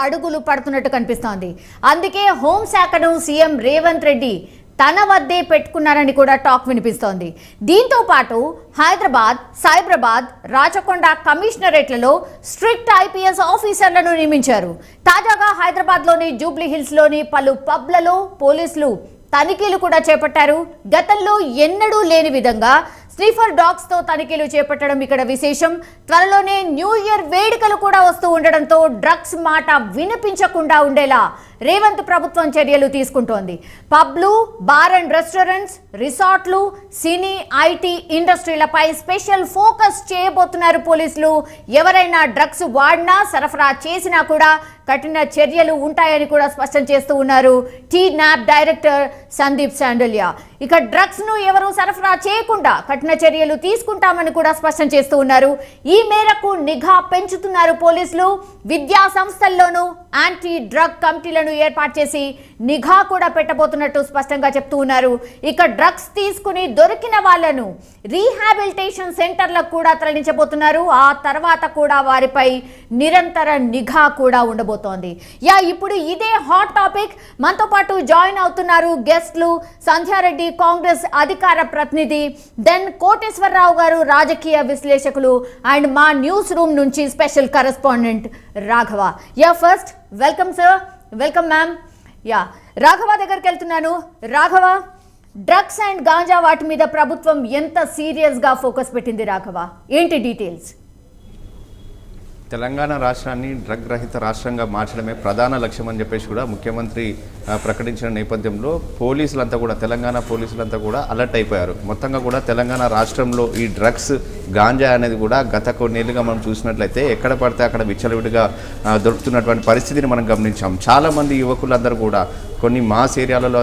అడుగులు పడుతున్నట్టు కనిపిస్తోంది. అందుకే హోంశాఖను సీఎం రేవంత్ రెడ్డి తన వద్దే పెట్టుకున్నారని కూడా టాక్ వినిపిస్తోంది. దీంతో పాటు హైదరాబాద్, సైబరాబాద్, రాచకొండ కమిషనరేట్లలో స్ట్రిక్ట్ ఐపీఎస్ ఆఫీసర్లను నియమించారు. తాజాగా హైదరాబాద్లోని జూబ్లీ హిల్స్లోని పలు పబ్లలో పోలీసులు తనిఖీలు కూడా చేపట్టారు. గతంలో ఎన్నడూ లేని విధంగా స్నిఫర్ డాగ్స్ తో తనిఖీలు చేపట్టడం ఇక్కడ విశేషం. త్వరలోనే న్యూ ఇయర్ వేడుకలు కూడా వస్తూ ఉండడంతో డ్రగ్స్ మాట వినిపించకుండా ఉండేలా రేవంత్ ప్రభుత్వం చర్యలు తీసుకుంటోంది. పబ్లు, బార్ అండ్ రెస్టారెంట్స్, రిసార్ట్లు, సినీ, ఐటీ ఇండస్ట్రీలపై స్పెషల్ ఫోకస్ చేయబోతున్నారు పోలీసులు. ఎవరైనా డ్రగ్స్ వాడినా, సరఫరా చేసినా కూడా కఠిన చర్యలు ఉంటాయని కూడా స్పష్టం చేస్తూ ఉన్నారు టీ న్యాప్ డైరెక్టర్ సందీప్ శాండల్యా. ఇక డ్రగ్స్ ను ఎవరు సరఫరా చేయకుండా కఠిన చర్యలు తీసుకుంటామని కూడా స్పష్టం చేస్తూ ఉన్నారు. ఈ మేరకు నిఘా పెంచుతున్నారు పోలీసులు. విద్యా సంస్థల్లోనూ యాంటీ డ్రగ్ కమిటీలను ఏర్పాటు చేసి నిఘా కూడా పెట్టబోతున్నట్టు స్పష్టంగా చెప్తూ ఉన్నారు. ఇక డ్రగ్స్ తీసుకుని దొరికిన వాళ్లను రీహాబిలిటేషన్ సెంటర్లకు కూడా తరలించబోతున్నారు. ఆ తర్వాత కూడా వారిపై నిరంతర నిఘా కూడా ఉండబోతోంది. ఇప్పుడు ఇదే హాట్ టాపిక్. మనతో పాటు జాయిన్ అవుతున్నారు గెస్ట్లు సంధ్యారెడ్డి, కాంగ్రెస్ అధికార ప్రతినిధి, దెన్ కోటేశ్వరరావు గారు, రాజకీయ విశ్లేషకులు, అండ్ మా న్యూస్ రూమ్ నుంచి special correspondent Raghava. First welcome sir. Welcome ma'am. Raghava దగ్గరికి వెళ్తున్నాను. రాఘవ, డ్రగ్స్ అండ్ గాంజా వాటి మీద ప్రభుత్వం ఎంత సీరియస్గా ఫోకస్ పెట్టింది రాఘవ? ఏంటి డీటెయిల్స్? తెలంగాణ రాష్ట్రాన్ని డ్రగ్ రహిత రాష్ట్రంగా మార్చడమే ప్రధాన లక్ష్యం అని చెప్పేసి కూడా ముఖ్యమంత్రి ప్రకటించిన నేపథ్యంలో పోలీసులంతా కూడా, తెలంగాణ పోలీసులంతా కూడా అలర్ట్ అయిపోయారు. మొత్తంగా కూడా తెలంగాణ రాష్ట్రంలో ఈ డ్రగ్స్, గాంజా అనేది కూడా గత కొన్నేళ్ళుగా మనం చూసినట్లయితే ఎక్కడ పడితే అక్కడ విచ్చలవిడిగా దొరుకుతున్నటువంటి పరిస్థితిని మనం గమనించాం. చాలామంది యువకులందరూ కూడా కొన్ని మాస్ ఏరియాలలో,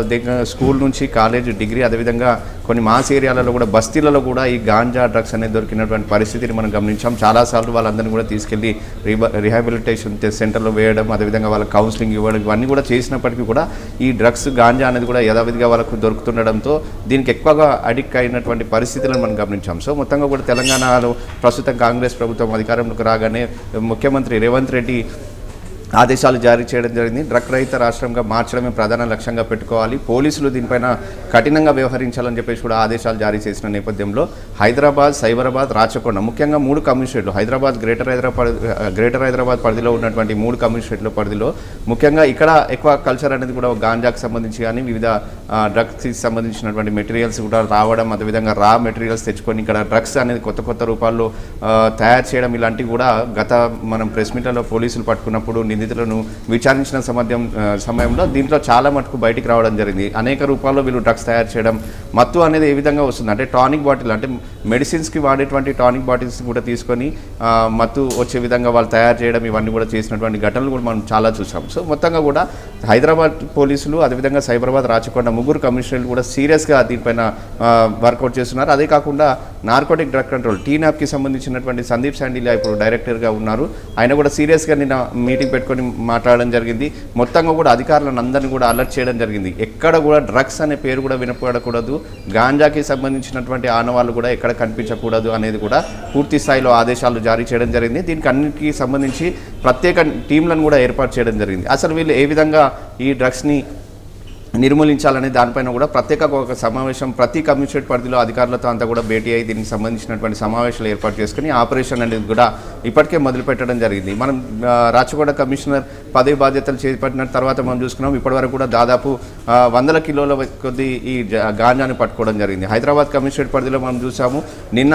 స్కూల్ నుంచి కాలేజ్, డిగ్రీ, అదేవిధంగా కొన్ని మాస్ ఏరియాలలో కూడా, బస్తీలలో కూడా ఈ గాంజా డ్రగ్స్ అనేది దొరికినటువంటి పరిస్థితిని మనం గమనించాం. చాలాసార్లు వాళ్ళందరినీ కూడా తీసుకెళ్లి రీహాబిలిటేషన్ సెంటర్లో వేయడం, అదేవిధంగా వాళ్ళకి కౌన్సిలింగ్ ఇవ్వడం, ఇవన్నీ కూడా చేసినప్పటికీ కూడా ఈ డ్రగ్స్, గాంజా అనేది కూడా యథావిధిగా వాళ్ళకు దొరుకుతుండడంతో దీనికి ఎక్కువగా అడిక్ట్ అయినటువంటి పరిస్థితులను మనం గమనించాం. సో మొత్తంగా కూడా తెలంగాణలో ప్రస్తుతం కాంగ్రెస్ ప్రభుత్వం అధికారంలోకి రాగానే ముఖ్యమంత్రి రేవంత్ రెడ్డి ఆదేశాలు జారీ చేయడం జరిగింది. డ్రగ్ రహిత రాష్ట్రంగా మార్చడమే ప్రధాన లక్ష్యంగా పెట్టుకోవాలి, పోలీసులు దీనిపైన కఠినంగా వ్యవహరించాలని చెప్పేసి కూడా ఆదేశాలు జారీ చేసిన నేపథ్యంలో హైదరాబాద్, సైబరాబాద్, రాచకొండ, ముఖ్యంగా 3 కమిషనరేట్లు, హైదరాబాద్, గ్రేటర్ హైదరాబాద్ పరిధిలో ఉన్నటువంటి 3 కమిషనరేట్ల పరిధిలో ముఖ్యంగా ఇక్కడ ఎక్కువ కల్చర్ అనేది కూడా గాంజాకు సంబంధించి కానీ వివిధ డ్రగ్స్కి సంబంధించినటువంటి మెటీరియల్స్ కూడా రావడం, అదేవిధంగా రా మెటీరియల్స్ తెచ్చుకొని ఇక్కడ డ్రగ్స్ అనేది కొత్త రూపాల్లో తయారు చేయడం, ఇలాంటివి కూడా గత మనం ప్రెస్ మీట్లలో పోలీసులు పట్టుకున్నప్పుడు నిందితులను విచారించిన సమయంలో దీంట్లో చాలా మటుకు బయటికి రావడం జరిగింది. అనేక రూపాల్లో వీళ్ళు డ్రగ్స్ తయారు చేయడం, మత్తు అనేది ఏ విధంగా వస్తుంది అంటే టానిక్ బాటిల్, అంటే మెడిసిన్స్కి వాడేటువంటి టానిక్ బాటిల్స్ కూడా తీసుకొని మత్తు వచ్చే విధంగా వాళ్ళు తయారు చేయడం, ఇవన్నీ కూడా చేసినటువంటి ఘటనలు కూడా మనం చాలా చూసాం. సో మొత్తంగా కూడా హైదరాబాద్ పోలీసులు, అదేవిధంగా సైబరాబాద్, రాచకొండ 3 కమిషనర్లు కూడా సీరియస్గా దీనిపైన వర్కౌట్ చేస్తున్నారు. అదే కాకుండా నార్కోటిక్ డ్రగ్ కంట్రోల్ టీ న్యాప్కి సంబంధించినటువంటి సందీప్ శాండిల్యా ఇప్పుడు డైరెక్టర్గా ఉన్నారు. ఆయన కూడా సీరియస్గా నిన్న మీటింగ్ పెట్టుకొని మాట్లాడడం జరిగింది. మొత్తంగా కూడా అధికారులను అందరినీ కూడా అలర్ట్ చేయడం జరిగింది. ఎక్కడ కూడా డ్రగ్స్ అనే పేరు కూడా వినపడకూడదు, గాంజాకి సంబంధించినటువంటి ఆనవాళ్ళు కూడా ఎక్కడ కనిపించకూడదు అనేది కూడా పూర్తి స్థాయిలో ఆదేశాలు జారీ చేయడం జరిగింది. దీనికి అన్నిటికీ సంబంధించి ప్రత్యేక టీంలను కూడా ఏర్పాటు చేయడం జరిగింది. అసలు వీళ్ళు ఏ విధంగా ఈ డ్రగ్స్ని నిర్మూలించాలనే దానిపైన కూడా ప్రత్యేక ఒక సమావేశం ప్రతి కమిషనరేట్ పరిధిలో అధికారులతో అంతా కూడా భేటీ అయ్యి దీనికి సంబంధించినటువంటి సమావేశాలు ఏర్పాటు చేసుకుని ఆపరేషన్ అనేది కూడా ఇప్పటికే మొదలు పెట్టడం జరిగింది. మనం రాచకొండ కమిషనర్ పదవి బాధ్యతలు చేపట్టిన తర్వాత మనం చూసుకున్నాం, ఇప్పటివరకు కూడా దాదాపు 100 కిలోల కొద్ది ఈ గాంజాని పట్టుకోవడం జరిగింది. హైదరాబాద్ కమిషనరేట్ పరిధిలో మనం చూసాము, నిన్న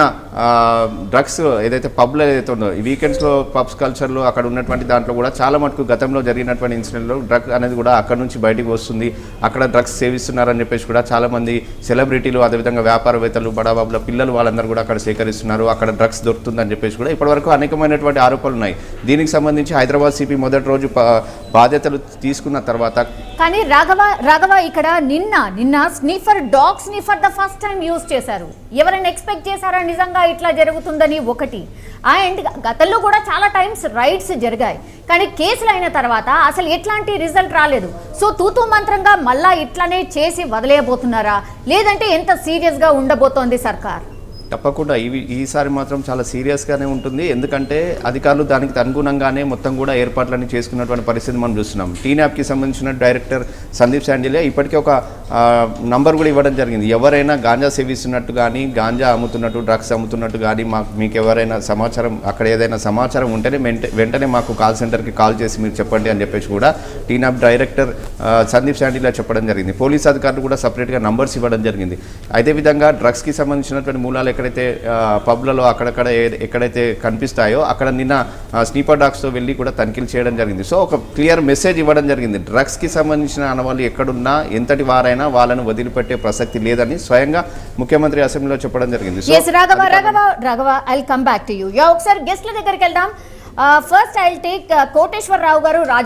డ్రగ్స్ ఏదైతే పబ్లో ఏదైతే ఉందో ఈ వీకెండ్స్లో పబ్స్ కల్చర్లో అక్కడ ఉన్నటువంటి దాంట్లో కూడా చాలా మటుకు గతంలో జరిగినటువంటి ఇన్సిడెంట్లో డ్రగ్ అనేది కూడా అక్కడ నుంచి బయటికి వస్తుంది. అక్కడ డ్రగ్స్ సేవిస్తున్నారని చెప్పేసి కూడా చాలామంది సెలబ్రిటీలు, అదేవిధంగా వ్యాపారవేత్తలు, బడాబాబుల పిల్లలు వాళ్ళందరూ కూడా అక్కడ సేకరిస్తున్నారు, అక్కడ డ్రగ్స్ దొరుకుతుందని చెప్పేసి కూడా ఇప్పటివరకు అనేకమైనటువంటి ఆరోపణలు ఉన్నాయి. దీనికి సంబంధించి హైదరాబాద్ సిపి మొదటి రోజు బాధ్యతలు తీసుకున్న తర్వాత కానీ రాఘవ ఇక్కడ నిన్న స్నిఫర్ డాగ్స్ ని for the first time use చేశారు. ఎవరైనా ఎక్స్పెక్ట్ చేశారా నిజంగా ఇట్లా జరుగుతుందని? ఒకటి, అండ్ గతంలో కూడా చాలా టైమ్స్ రైడ్స్ జరిగాయి, కానీ కేసులు అయిన తర్వాత అసలు ఎట్లాంటి రిజల్ట్ రాలేదు. సో తూతూ మంత్రంగా మళ్ళా ఇట్లానే చేసి వదిలేయబోతున్నారా, లేదంటే ఎంత సీరియస్గా ఉండబోతోంది సర్కార్? తప్పకుండా ఈసారి మాత్రం చాలా సీరియస్గానే ఉంటుంది. ఎందుకంటే అధికారులు దానికి అనుగుణంగానే మొత్తం కూడా ఏర్పాట్లన్నీ చేసుకున్నటువంటి పరిస్థితి మనం చూస్తున్నాం. టీనాప్కి సంబంధించిన డైరెక్టర్ సందీప్ శాండిలియా ఇప్పటికే ఒక నంబర్ కూడా ఇవ్వడం జరిగింది. ఎవరైనా గాంజా సేవిస్తున్నట్టు కానీ గాంజా అమ్ముతున్నట్టు డ్రగ్స్ అమ్ముతున్నట్టు కానీ మీకు ఎవరైనా సమాచారం అక్కడ ఏదైనా సమాచారం ఉంటేనే వెంటనే మాకు కాల్ సెంటర్కి కాల్ చేసి మీరు చెప్పండి అని చెప్పేసి కూడా టీనాప్ డైరెక్టర్ సందీప్ శాండిలియా చెప్పడం జరిగింది. పోలీస్ అధికారులు కూడా సపరేట్గా నంబర్స్ ఇవ్వడం జరిగింది. అదేవిధంగా డ్రగ్స్కి సంబంధించినటువంటి మూలాలు ఎక్కడైతే పబ్లలో అక్కడక్కడ ఎక్కడైతే కనిపిస్తాయో అక్కడ నిన్న స్నీపర్ డాగ్స్తో వెళ్ళి కూడా తనిఖీలు చేయడం జరిగింది. సో ఒక క్లియర్ మెసేజ్ ఇవ్వడం జరిగింది. డ్రగ్స్కి సంబంధించిన ఆనవాళ్ళు ఎక్కడున్నా ఎంతటి వారైనా వాళ్ళను వదిలిపెట్టే ప్రసక్తి లేదని స్వయంగా ముఖ్యమంత్రి అసెంబ్లీలో చెప్పడం జరిగింది. Raghava I come back to you. ఒకసారి గెస్ట్ల దగ్గరికి వెళ్దాం. ఫస్ట్ ఐ టేక్ కోటేశ్వరరావు గారు రాజకీయ